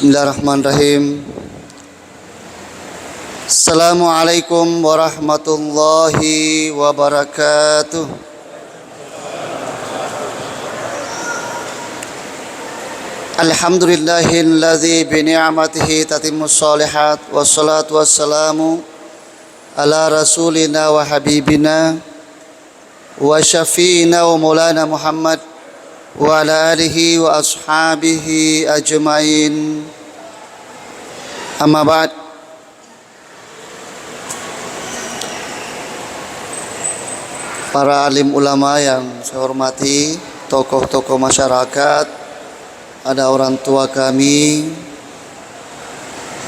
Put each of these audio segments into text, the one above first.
Bismillahirrahmanirrahim. Assalamualaikum warahmatullahi wabarakatuh. Alhamdulillahilladzi bi ni'matihi tatimmus shalihat wassalatu wassalamu ala rasulina wa habibina wa syafiina wa maulana Muhammad wa ala alihi wa ashabihi ajmain. Amma ba'd. Para alim ulama yang saya hormati, tokoh-tokoh masyarakat, ada orang tua kami,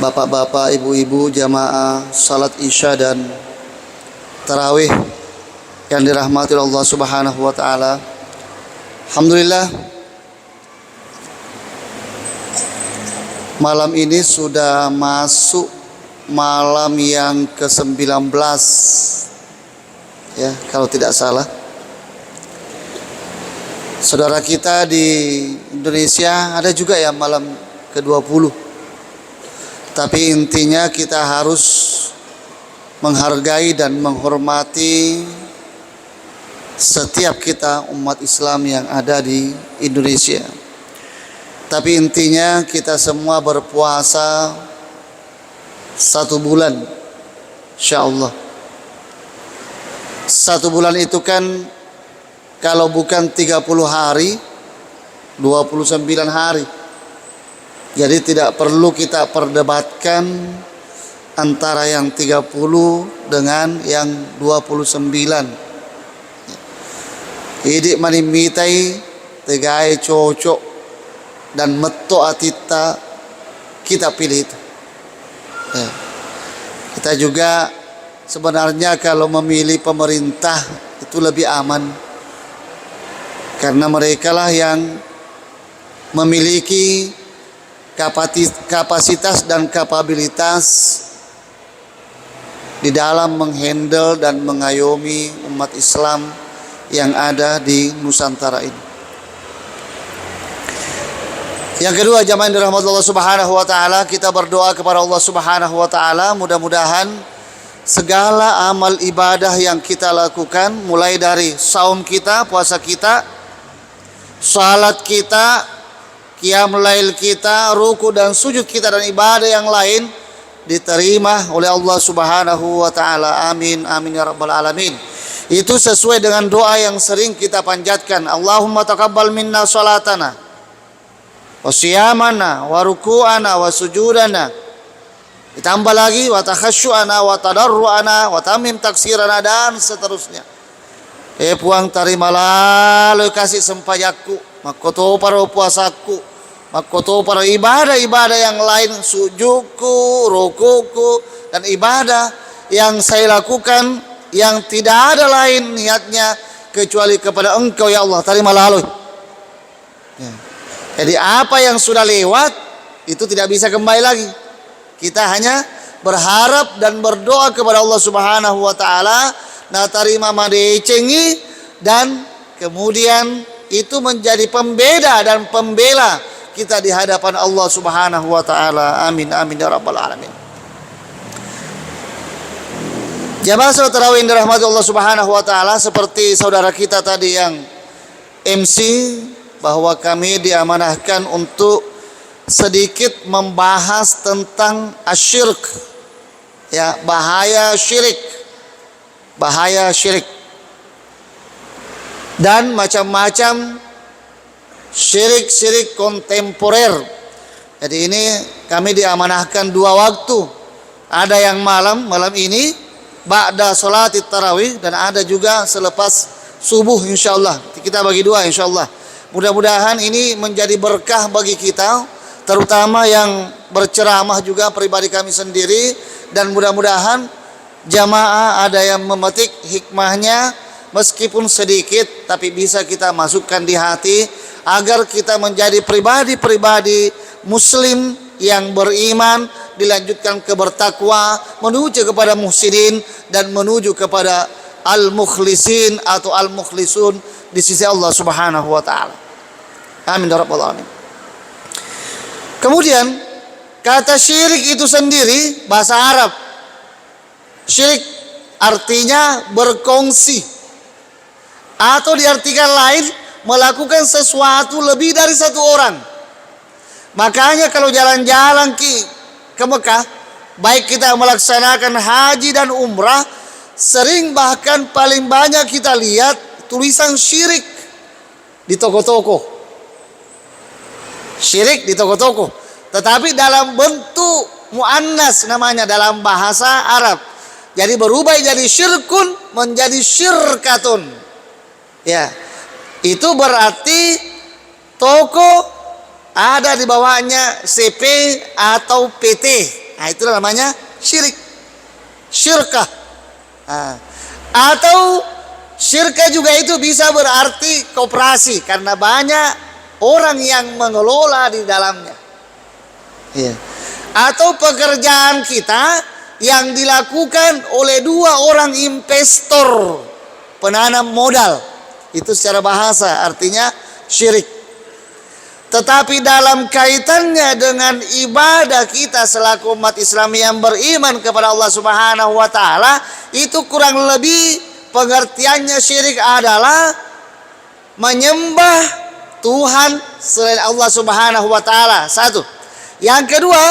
bapak-bapak, ibu-ibu, jamaah salat isya dan tarawih yang dirahmati Allah Subhanahu wa taala. Alhamdulillah, malam ini sudah masuk malam yang ke-19 ya, kalau tidak salah. Saudara kita di Indonesia ada juga ya malam ke-20. Tapi intinya kita harus menghargai dan menghormati setiap kita umat Islam yang ada di Indonesia. Tapi intinya kita semua berpuasa 1 bulan, insyaallah. 1 bulan itu kan kalau bukan 30 hari, 29 hari. Jadi tidak perlu kita perdebatkan antara yang 30 dengan yang 29. Idik manimitai tegai cocok dan meto atita, kita pilih itu ya. Kita juga sebenarnya kalau memilih pemerintah itu lebih aman, karena mereka lah yang memiliki kapasitas dan kapabilitas di dalam menghandle dan mengayomi umat Islam yang ada di Nusantara ini. Yang kedua, jamaah yang dirahmati Allah Subhanahu wa taala, kita berdoa kepada Allah Subhanahu wa taala mudah-mudahan segala amal ibadah yang kita lakukan, mulai dari saum kita, puasa kita, salat kita, qiyamul lail kita, ruku dan sujud kita dan ibadah yang lain diterima oleh Allah Subhanahu wa taala. Amin amin ya rabbal alamin. Itu sesuai dengan doa yang sering kita panjatkan. Allahumma taqabbal minna salatana wa siyamana wa ruku'ana wa sujudana. Ditambah lagi wa takhasyu'ana wa tadarru'ana wa tamim taksirana dan seterusnya. Puang tarimalah lo kasih sempayaku, makoto para puasaku, makoto para ibadah-ibadah yang lain, sujudku, rukuku dan ibadah yang saya lakukan yang tidak ada lain niatnya kecuali kepada Engkau ya Allah, terimalah lo ya. Jadi apa yang sudah lewat itu tidak bisa kembali lagi. Kita hanya berharap dan berdoa kepada Allah Subhanahu wa taala na tarima madecengi, dan kemudian itu menjadi pembeda dan pembela kita di hadapan Allah Subhanahu wa taala. Amin amin ya rabbal alamin. Jamaah salat tarawih yang dirahmati Allah Subhanahu wa taala, seperti saudara kita tadi yang MC, bahwa kami diamanahkan untuk sedikit membahas tentang asyirk ya, bahaya syirik dan macam-macam syirik kontemporer. Jadi ini kami diamanahkan 2 waktu. Ada yang malam ini ba'da salat tarawih, dan ada juga selepas subuh insyaallah. Kita bagi 2 insyaallah. Mudah-mudahan ini menjadi berkah bagi kita, terutama yang berceramah juga pribadi kami sendiri, dan mudah-mudahan jamaah ada yang memetik hikmahnya meskipun sedikit, tapi bisa kita masukkan di hati agar kita menjadi pribadi-pribadi muslim yang beriman, dilanjutkan ke bertakwa, menuju kepada muhsinin dan menuju kepada al-mukhlisin atau al-mukhlisun di sisi Allah Subhanahu wa taala. Amin ya rabbal alamin. Kemudian Kata syirik itu sendiri bahasa Arab. Syirik artinya berkongsi, atau diartikan lain melakukan sesuatu lebih dari satu orang. Makanya kalau jalan-jalan ke Mekah, baik kita melaksanakan haji dan umrah, sering bahkan paling banyak kita lihat tulisan syirik di toko-toko. Syirik di toko-toko, tetapi dalam bentuk muannas namanya dalam bahasa Arab. Jadi berubah jadi syirkun menjadi syirkatun. Ya, itu berarti toko ada di bawahnya CP atau PT. Nah, itu namanya syirik, syirkah. Nah, atau syirkah juga itu bisa berarti koperasi, karena banyak orang yang mengelola di dalamnya. Ya. Atau pekerjaan kita yang dilakukan oleh dua orang investor, penanam modal, itu secara bahasa artinya syirik. Tetapi dalam kaitannya dengan ibadah kita selaku umat Islam yang beriman kepada Allah Subhanahu wa taala, itu kurang lebih pengertiannya syirik adalah menyembah Tuhan selain Allah Subhanahu wa taala. Satu. Yang kedua,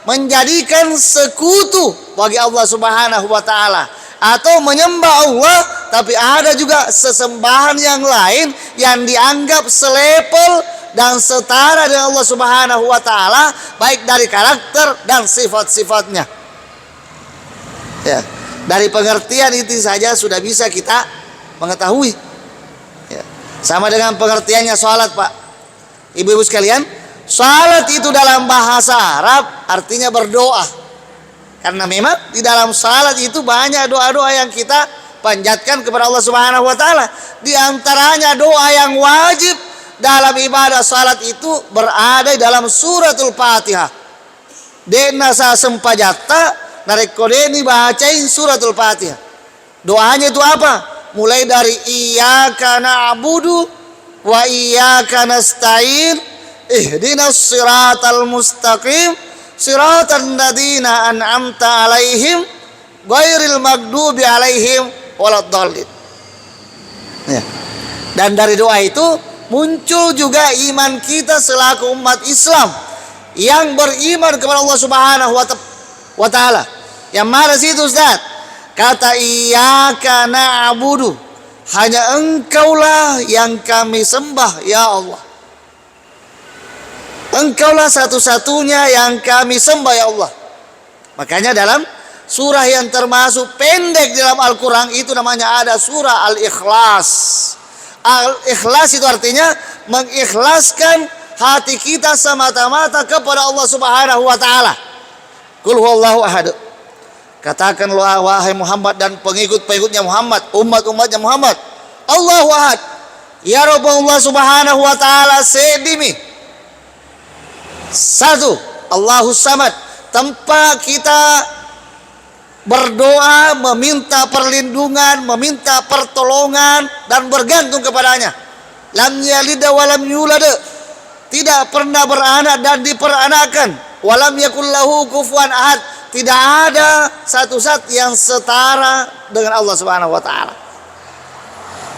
menjadikan sekutu bagi Allah Subhanahu wa taala, atau menyembah Allah tapi ada juga sesembahan yang lain yang dianggap selepel dan setara dengan Allah Subhanahu wa taala, baik dari karakter dan sifat-sifatnya. Ya, dari pengertian itu saja sudah bisa kita mengetahui. Ya. Sama dengan pengertiannya salat, Pak. Ibu-ibu sekalian, salat itu dalam bahasa Arab artinya berdoa. Karena memang di dalam salat itu banyak doa-doa yang kita panjatkan kepada Allah Subhanahu wa taala. Di antaranya doa yang wajib dalam ibadah salat itu berada dalam suratul Fatihah. Dena sa sempajata narekodeni bacain suratul Fatihah. Doanya itu apa? Mulai dari iyyaka na'budu wa iyyaka nasta'in, ihdinas siratal mustaqim, siratal ladzina an'amta alaihim ghairil maghdubi alaihim waladdallin. Ya. Dan dari doa itu muncul juga iman kita selaku umat Islam yang beriman kepada Allah Subhanahu wa taala. Yang mana situ Ustaz? Kata iyyaka na'budu, hanya Engkaulah yang kami sembah ya Allah. Engkaulah satu-satunya yang kami sembah ya Allah. Makanya dalam surah yang termasuk pendek dalam Al-Quran itu namanya ada surah Al-Ikhlas. Al-Ikhlas itu artinya mengikhlaskan hati kita semata-mata kepada Allah Subhanahu wa taala. Qul huwallahu ahad. Katakanlah wahai Muhammad dan pengikut-pengikutnya Muhammad, umat-umatnya Muhammad, Allahu ahad. Ya Rabbullah Subhanahu wa taala sedimi. Satu, Allahus samad. Tempat kita berdoa, meminta perlindungan, meminta pertolongan dan bergantung kepadanya. Lam yalid wa lam yulad, tidak pernah beranak dan diperanakan. Walam yakul lahu kufuwan ahad, tidak ada satu zat yang setara dengan Allah Subhanahu wa taala.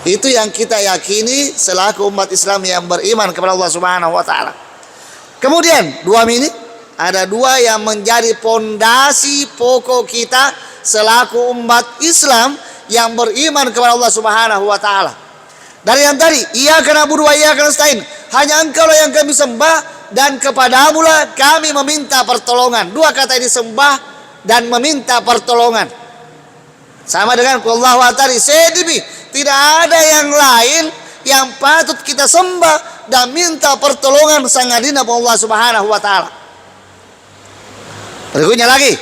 Itu yang kita yakini selaku umat Islam yang beriman kepada Allah Subhanahu wa taala. Kemudian ada dua yang menjadi pondasi pokok kita selaku umat Islam yang beriman kepada Allah Subhanahu wa taala. Dari yang tadi, iyyaka na'budu wa iyyaka nasta'in, hanya Engkaulah yang kami sembah dan kepadamulah kami meminta pertolongan. Dua kata ini, sembah dan meminta pertolongan. Sama dengan Allah wa ta'ala sedimi, tidak ada yang lain yang patut kita sembah dan minta pertolongan sangadina Allah Subhanahu wa taala. Berikutnya lagi,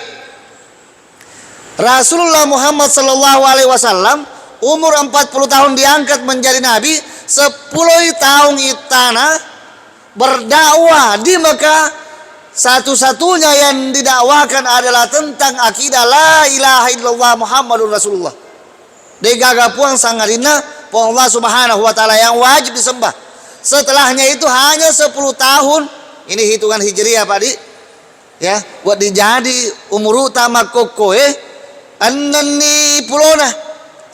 Rasulullah Muhammad sallallahu alaihi wasallam umur 40 tahun diangkat menjadi nabi, 10 tahun di tanah berdakwah di Mekah. Satu-satunya yang didakwakan adalah tentang akidah la ilaha illallah Muhammadur Rasulullah. Digagapuan sangadina Allah Subhanahu wa taala yang wajib disembah. Setelahnya itu hanya 10 tahun, ini hitungan hijriah Pak Di, Ya, buat dijadi umur utama koko annani pulona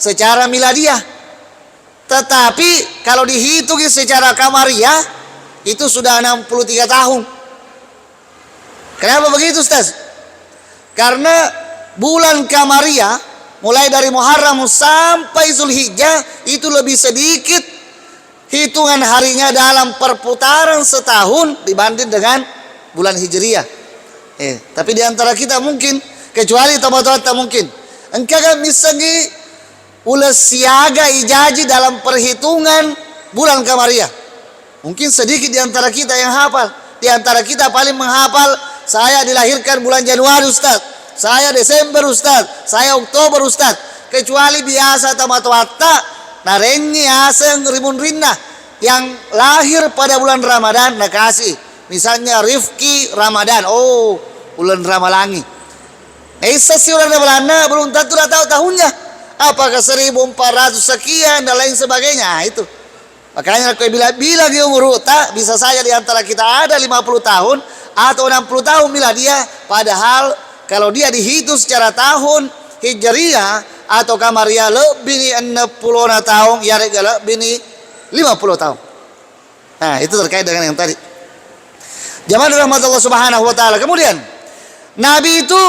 secara miladiah. Tetapi kalau dihitung secara kamariah itu sudah 63 tahun. Kenapa begitu, Ustaz? Karena bulan kamariah mulai dari Muharram sampai Zulhijjah itu lebih sedikit hitungan harinya dalam perputaran setahun dibanding dengan bulan Hijriah. Tapi di antara kita mungkin, kecuali teman-teman tak mungkin, engkau kan misalnya ulas siaga ijaji dalam perhitungan bulan kamariah. Mungkin sedikit di antara kita yang hafal. Di antara kita paling menghafal, saya dilahirkan bulan Januari Ustaz, saya Desember Ustaz, saya Oktober Ustaz. Kecuali biasa teman-teman tak narengi aseng rimun rinna yang lahir pada bulan Ramadan nakasih. Misalnya Rifki Ramadan, oh bulan Ramalangi. Si orang Belanda belum tentu dah tahu tahunnya. Apakah 1400 sekian dan lain sebagainya. Itu. Makanya aku bilang di umur tak bisa saja di antara kita ada 50 tahun atau 60 tahun dia. Padahal kalau dia dihitung secara tahun Hijriah atau Kamariah lebih 60 tahun, ya lebih 50 tahun. Nah, itu terkait dengan yang tadi. Jamaah rahmat Allah Subhanahu wa taala. Kemudian Nabi itu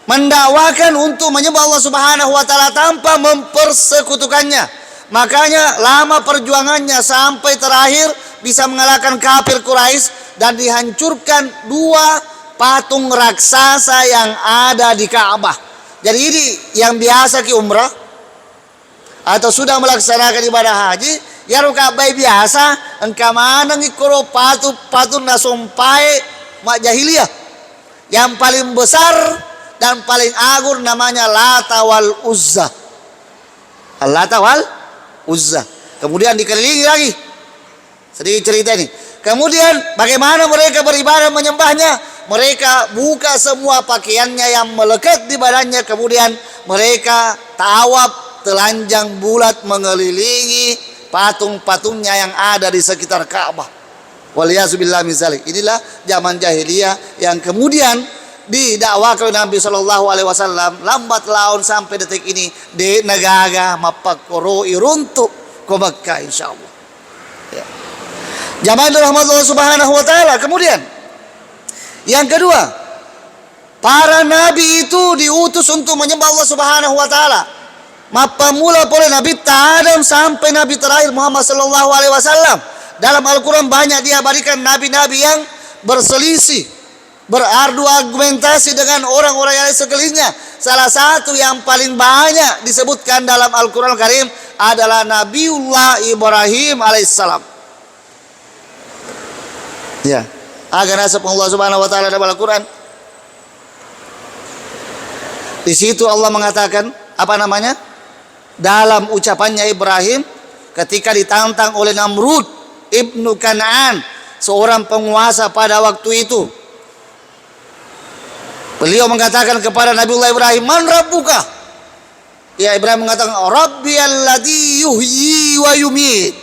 mendakwakan untuk menyembah Allah Subhanahu wa taala tanpa mempersekutukannya. Makanya lama perjuangannya sampai terakhir bisa mengalahkan kafir Quraisy dan dihancurkan 2 patung raksasa yang ada di Ka'bah. Jadi ini yang biasa ki umrah atau sudah melaksanakan ibadah haji, ya Ka'bah biasa, engkau mana ngikoro patung nasumpai mak jahiliyah. Yang paling besar dan paling agung namanya Lata wal Uzza. Lata wal Uzza. Kemudian dikelilingi lagi. Sedikit cerita ini. Kemudian bagaimana mereka beribadah menyembahnya? Mereka buka semua pakaiannya yang melekat di badannya. Kemudian mereka tawaf telanjang bulat mengelilingi patung-patungnya yang ada di sekitar Ka'bah. Waliyazubillah min zalik. Inilah zaman jahiliyah yang kemudian didakwakan oleh Nabi Shallallahu Alaihi Wasallam lambat laun sampai detik ini di negara mapakoro iruntuk ke Mekah insyaallah. Ya. Jamaah rahmat Allah Subhanahu Wa Taala. Kemudian yang kedua, para nabi itu diutus untuk menyembah Allah Subhanahu Wa Taala. Mapa mula oleh Nabi Adam sampai Nabi terakhir Muhammad Sallallahu Alaihi Wasallam. Dalam Al-Quran banyak diabadikan nabi-nabi yang berselisih, beradu argumentasi dengan orang-orang yang sekelilingnya. Salah satu yang paling banyak disebutkan dalam Al-Quran Karim adalah Nabiullah Ibrahim alaihissalam. Ya, agar nasab Allah Subhanahu Wa Taala dalam Al-Quran. Di situ Allah mengatakan apa namanya? Dalam ucapannya Ibrahim ketika ditantang oleh Namrud ibnu Kan'an, seorang penguasa pada waktu itu. Beliau mengatakan kepada Nabiullah Ibrahim, "Man rabbuka?" Ya, Ibrahim mengatakan, "Rabbi alladzi yuhyi wa yumit."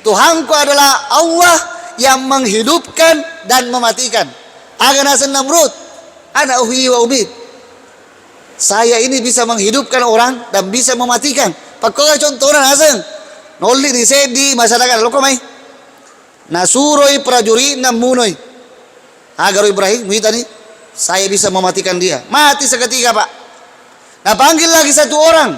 Tuhanku adalah Allah yang menghidupkan dan mematikan. Aganasan Namrud, "Ana uhyi wa umit." Saya ini bisa menghidupkan orang dan bisa mematikan. Pakoga contohnya aseng. Nolli di sedi masyarakat lokomai. Nasuroi prajuri namunoi. Agar Ibrahim mitani, saya bisa mematikan dia. Mati seketika, Pak. Nah, panggil lagi satu orang.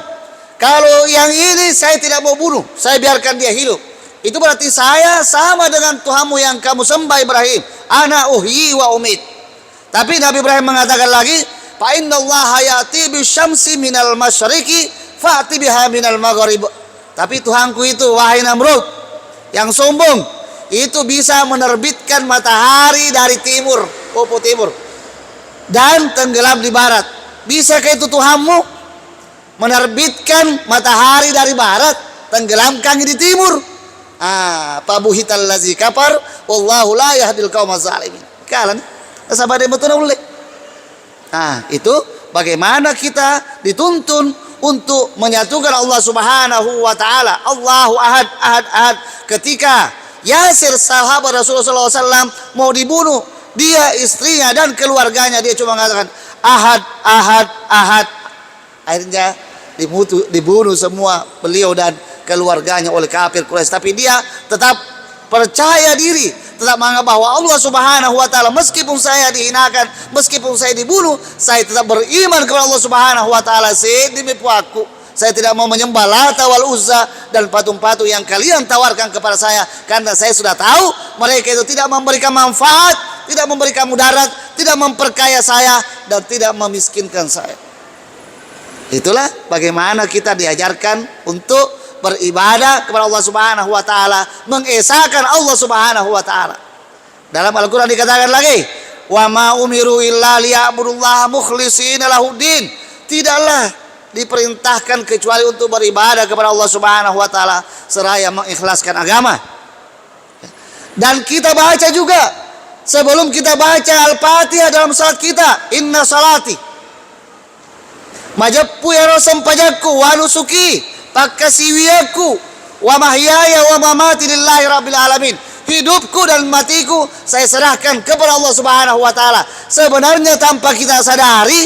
Kalau yang ini saya tidak mau bunuh, saya biarkan dia hidup. Itu berarti saya sama dengan Tuhanmu yang kamu sembah Ibrahim. Ana uhyi wa umit. Tapi Nabi Ibrahim mengatakan lagi, fa innallaha ya'ti bisyamsi minal masyriqi fa'ti biha minal maghrib. Tapi Tuhanku itu, wahai Namrud yang sombong, itu bisa menerbitkan matahari dari timur, popo timur, dan tenggelam di barat. Bisakah itu Tuhanmu menerbitkan matahari dari barat, tenggelamkan di timur? Pabuhital lazi kafar wallahu la yahdil qaumaz zalimin. Kalan sabade betul boleh. Nah, itu bagaimana kita dituntun untuk menyatukan Allah Subhanahu wa taala. Allahu ahad, ahad, ahad. Ketika Yasir sahabat Rasulullah SAW mau dibunuh, dia, istrinya dan keluarganya dia cuma mengatakan ahad, ahad, ahad. Akhirnya dibunuh semua beliau dan keluarganya oleh kafir Quraisy. Tapi dia tetap percaya diri, tetap menganggap bahwa Allah Subhanahu wa taala, meskipun saya dihinakan, meskipun saya dibunuh, saya tetap beriman kepada Allah Subhanahu wa taala. Sedemikian aku, saya tidak mau menyembah Lata wal Uzza dan patung-patung yang kalian tawarkan kepada saya, karena saya sudah tahu mereka itu tidak memberikan manfaat, tidak memberikan mudarat, tidak memperkaya saya dan tidak memiskinkan saya. Itulah bagaimana kita diajarkan untuk beribadah kepada Allah Subhanahu wa taala, mengesahkan Allah Subhanahu wa taala. Dalam Al-Qur'an dikatakan lagi, "Wa ma umiru illa liya'budullaha mukhlishina lahuddin." Tidaklah diperintahkan kecuali untuk beribadah kepada Allah Subhanahu wa taala seraya mengikhlaskan agama. Dan kita baca juga sebelum kita baca Al-Fatihah dalam salat kita, inna salati majappu ya sampajaku wa nusuki pakasiwiyaku wa mahyaya wa mamati lillahi rabbil alamin. Hidupku dan matiku saya serahkan kepada Allah Subhanahu wa taala. Sebenarnya tanpa kita sadari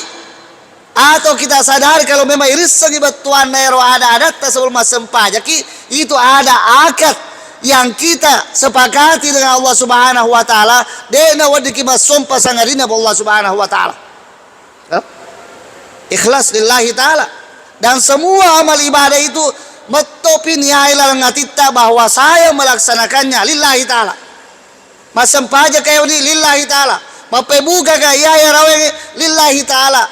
atau kita sadari, kalau memang iris segibat tuan nero ada adat sebelum sempajaki, itu ada akad yang kita sepakati dengan Allah Subhanahu wa taala, dena wadiki masumpa sangarina Allah Subhanahu wa taala. Ikhlas lillahi ta'ala. Dan semua amal ibadah itu metopin ya ilang ngatita bahwa saya melaksanakannya lillahi ta'ala. Masempaja kayo ni lillahi ta'ala. Mapebuka kaya ya raweng lillahi ta'ala.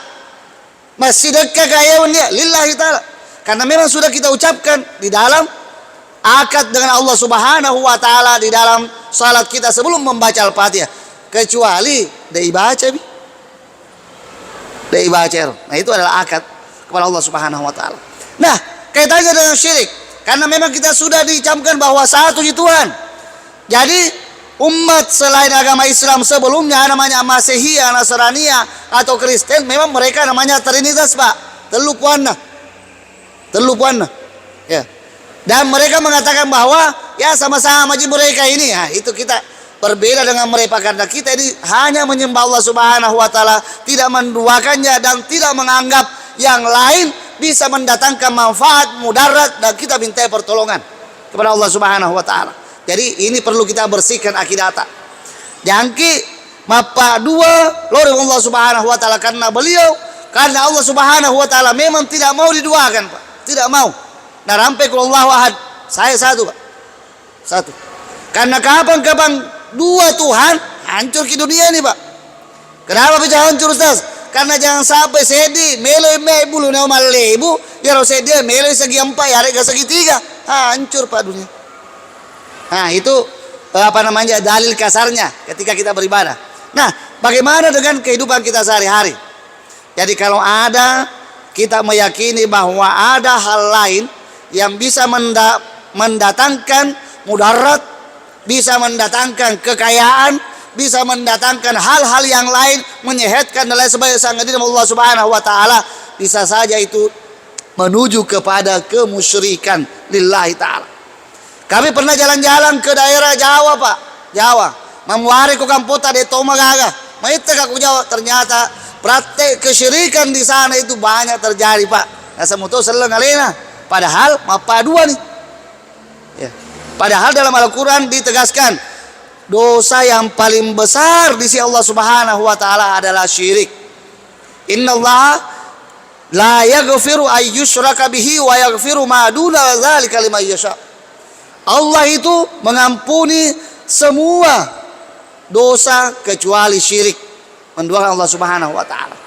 Masidekka kayo ni lillahi ta'ala. Karena memang sudah kita ucapkan di dalam akad dengan Allah Subhanahu wa taala di dalam salat kita sebelum membaca Al-Fatihah. Kecuali dibaca Nah, itu adalah akad kepada Allah Subhanahu wa taala. Nah, kaitannya dengan syirik, karena memang kita sudah dicamkan bahwa satu Tuhan. Jadi umat selain agama Islam sebelumnya namanya Masihiyah, Nasraniyah atau Kristen, memang mereka namanya Trinitas, Pak. Telu puana. Ya. Dan mereka mengatakan bahwa ya sama-sama aja mereka ini. Nah, itu kita berbeda dengan mereka, karena kita ini hanya menyembah Allah Subhanahu wa taala, tidak menduakannya dan tidak menganggap yang lain bisa mendatangkan manfaat, mudarat, dan kita minta pertolongan kepada Allah Subhanahu wa taala. Jadi ini perlu kita bersihkan akidata. Jangki mapa dua lori Allah Subhanahu wa taala, karena Allah Subhanahu wa taala memang tidak mau diduakan, Pak. Tidak mau. Nah, rampe kalau Allahu ahad, saya satu, Pak. Satu. Karena kapan-kapan dua Tuhan, hancur ke dunia ini, Pak. Kenapa bisa hancur, Ustaz? Karena jangan sampai sedi melo me bulu na malebu, ya ro sedi melo segi 4 ya rega segi 3. Hancur, Pak, dunia. Nah, itu dalil kasarnya ketika kita beribadah. Nah, bagaimana dengan kehidupan kita sehari-hari? Jadi kalau ada, kita meyakini bahwa ada hal lain yang bisa mendatangkan mudarat, bisa mendatangkan kekayaan, bisa mendatangkan hal-hal yang lain, menyehatkan dan lain sebagainya sangat dengan Allah Subhanahu wa taala, bisa saja itu menuju kepada kemusyrikan lillahi taala. Kami pernah jalan-jalan ke daerah Jawa, Pak. Jawa. Memuari ku kampota de Tomagaga. Maita ka ku Jawa, ternyata praktek kesyirikan di sana itu banyak terjadi, Pak. Asa muto seleng alena. Padahal mapa dua nih. Ya. Padahal dalam Al-Quran ditegaskan dosa yang paling besar di sisi Allah Subhanahu wa taala adalah syirik. Innallaha la yaghfiru ay yushraka bihi wa yaghfiru ma duna dzalika liman yasha. Allah itu mengampuni semua dosa kecuali syirik, menduakan Allah Subhanahu wa taala.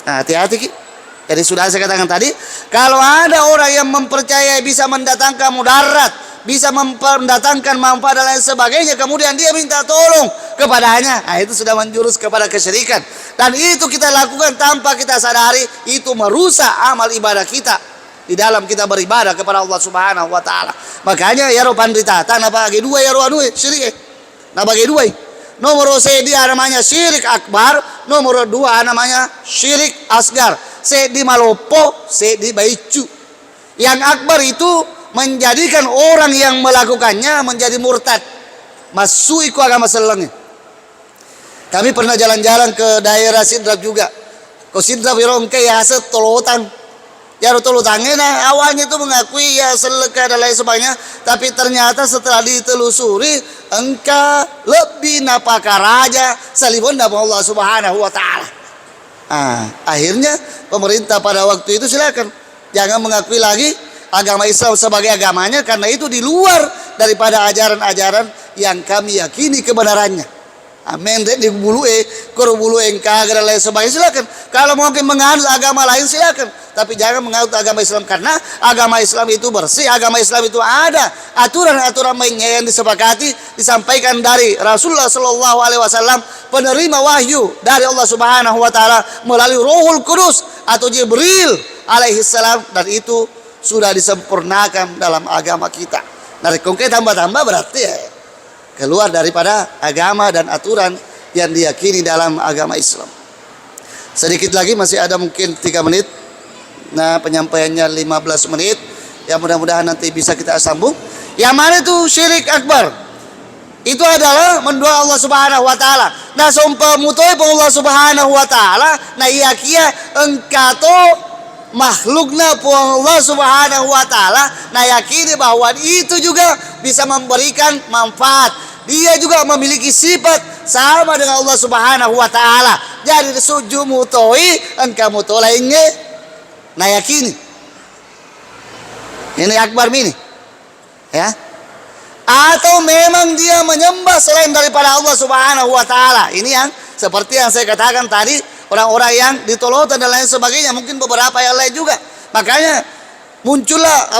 Nah, hati-hati, Ki. Jadi sudah saya katakan tadi, kalau ada orang yang mempercayai bisa mendatangkan mudarat, bisa mendatangkan manfaat dan lain sebagainya, kemudian dia minta tolong kepadanya, nah itu sudah menjurus kepada kesyirikan. Dan itu kita lakukan tanpa kita sadari, itu merusak amal ibadah kita di dalam kita beribadah kepada Allah Subhanahu wa taala. Makanya ya ro pandrita tanah bagi dua ya ro anu syirik. Nah bagi dua. Nomor dia namanya syirik akbar, nomor 2 namanya syirik asgar. Di malopo, di baicu. Yang akbar itu menjadikan orang yang melakukannya menjadi murtad, masuk ikut agama selengnya. Kami pernah jalan-jalan ke daerah Sidrap juga. Ko Sidrap yorongke ya setolotan. Ya tolotangnya nah awalnya itu mengakui ya seleka dan lain sebagainya, tapi ternyata setelah ditelusuri engkau lebih napaka raja salibun nama Allah Subhanahu wa taala. Akhirnya pemerintah pada waktu itu silakan jangan mengakui lagi agama Islam sebagai agamanya, karena itu di luar daripada ajaran-ajaran yang kami yakini kebenarannya. Amin. Di bulu korubulu engkau dan lain sebagainya silakan. Kalau mungkin menganut agama lain silakan, tapi jangan menganut agama Islam, karena agama Islam itu bersih, agama Islam itu ada aturan-aturan mainnya yang disepakati disampaikan dari Rasulullah Shallallahu Alaihi Wasallam, penerima wahyu dari Allah Subhanahu Wa Taala melalui Rohul Kudus atau Jibril alaihissalam, dan itu sudah disempurnakan dalam agama kita. Nah, konkret tambah-tambah berarti ya keluar daripada agama dan aturan yang diyakini dalam agama Islam. Sedikit lagi, masih ada mungkin 3 menit. Nah, penyampaiannya 15 menit. Ya, mudah-mudahan nanti bisa kita sambung. Yang mana itu syirik akbar? Itu adalah mendoa Allah Subhanahu wa taala. Nah, sumpah mutoi Allah Subhanahu wa taala, nah iya kia engkato makhlukna Allah Subhanahu wa taala, nah yakini bahwa itu juga bisa memberikan manfaat. Dia juga memiliki sifat sama dengan Allah Subhanahu wa taala. Jadi sujud mutoi engkau mutolainnya, nah yakini ini akbar mini ya, atau memang dia menyembah selain daripada Allah Subhanahu wa taala. Ini yang seperti yang saya katakan tadi, orang-orang yang ditolotan dan lain sebagainya, mungkin beberapa yang lain juga. Makanya muncullah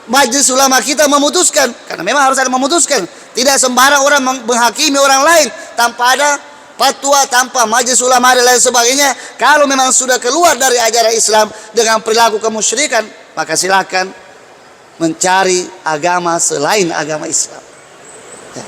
majelis ulama kita memutuskan, karena memang harus ada memutuskan. Tidak sembarang orang menghakimi orang lain tanpa ada fatwa, tanpa majelis ulama dan lain sebagainya. Kalau memang sudah keluar dari ajaran Islam dengan perilaku kemusyrikan, maka silakan mencari agama selain agama Islam. Ya.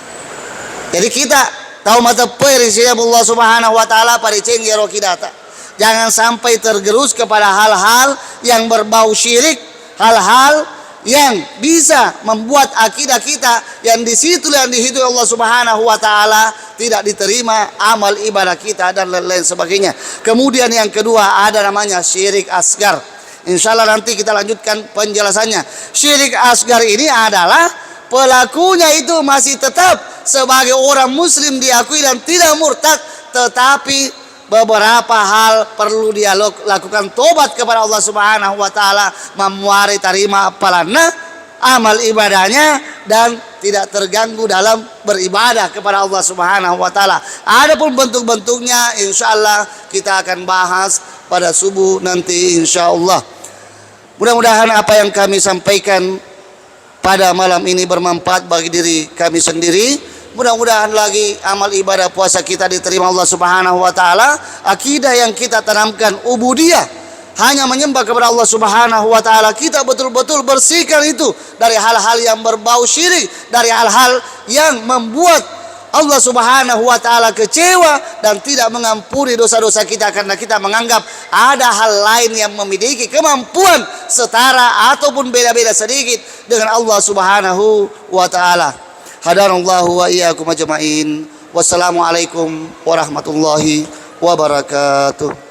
Jadi kita tahu mata perisinya Allah Subhanahu wa taala pada cenggero kidata. Jangan sampai tergerus kepada hal-hal yang berbau syirik, hal-hal yang bisa membuat akidah kita yang di situ yang dihidupi Allah Subhanahu wa taala tidak diterima amal ibadah kita dan lain-lain sebagainya. Kemudian yang kedua ada namanya syirik asgar. Insyaallah nanti kita lanjutkan penjelasannya. Syirik asgar ini adalah pelakunya itu masih tetap sebagai orang muslim diakui dan tidak murtad, tetapi beberapa hal perlu dia lakukan tobat kepada Allah Subhanahu wa taala, memuari terima apalana amal ibadahnya dan tidak terganggu dalam beribadah kepada Allah Subhanahu wa taala. Adapun bentuk-bentuknya insyaallah kita akan bahas pada subuh nanti insyaallah. Mudah-mudahan apa yang kami sampaikan pada malam ini bermanfaat bagi diri kami sendiri. Mudah-mudahan lagi amal ibadah puasa kita diterima Allah Subhanahu wa taala. Akidah yang kita tanamkan ubudiyah, hanya menyembah kepada Allah Subhanahu wa taala, kita betul-betul bersihkan itu dari hal-hal yang berbau syirik, dari hal-hal yang membuat Allah Subhanahu wa taala kecewa dan tidak mengampuni dosa-dosa kita, karena kita menganggap ada hal lain yang memiliki kemampuan setara ataupun beda-beda sedikit dengan Allah Subhanahu wa taala. Hadanallahu wa iyyakum ajma'in. Wassalamualaikum warahmatullahi wabarakatuh.